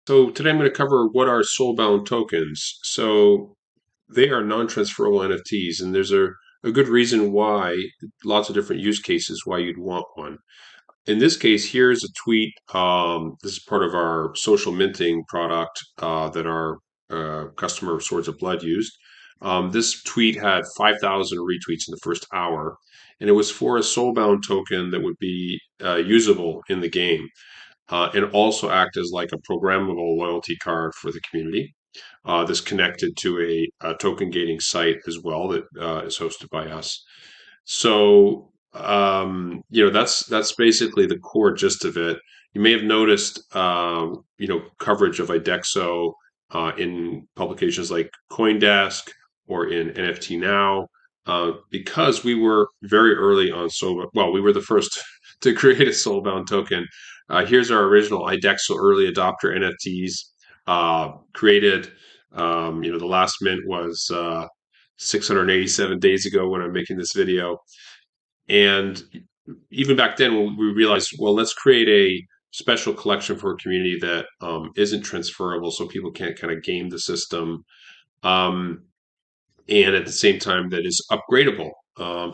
So today I'm going to cover what are soulbound tokens. So they are non-transferable NFTs, and there's a good reason why, lots of different use cases why you'd want one. In this case, here's a tweet. This is part of our social minting product that our customer of Swords of Blood used. This tweet had 5,000 retweets in the first hour, and it was for a soulbound token that would be usable in the game and also act as like a programmable loyalty card for the community. This connected to a token gating site as well that is hosted by us. So that's basically the core gist of it. You may have noticed coverage of Idexo in publications like CoinDesk or in NFT Now. Because we were very early on we were the first to create a soulbound token. Here's our original Idexo early adopter NFTs created. The last mint was 687 days ago when I'm making this video. And even back then, we realized, well, let's create a special collection for a community that isn't transferable so people can't kind of game the system. And at the same time, that is upgradable.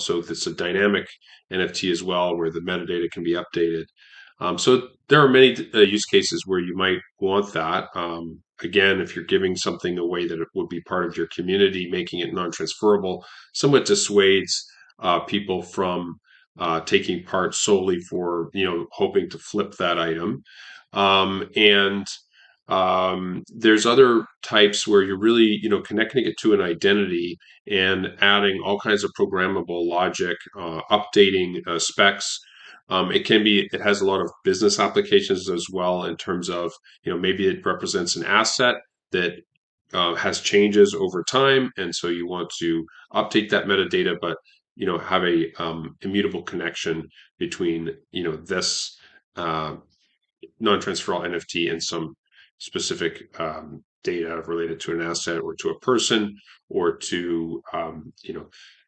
So it's a dynamic NFT as well, where the metadata can be updated. So there are many use cases where you might want that. Again, if you're giving something away that it would be part of your community, making it non-transferable, somewhat dissuades people from taking part solely for hoping to flip that item. And there's other types where you're really connecting it to an identity and adding all kinds of programmable logic, updating specs. It has a lot of business applications as well in terms of, maybe it represents an asset that has changes over time. And so you want to update that metadata, but, have a immutable connection between, this non-transferable NFT and some specific data related to an asset or to a person or to,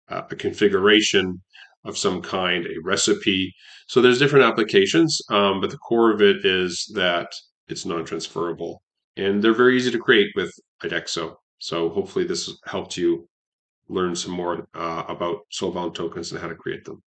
a configuration of some kind, a recipe. So there's different applications, but the core of it is that it's non-transferable, and they're very easy to create with Idexo. So hopefully this helped you learn some more about soulbound tokens and how to create them.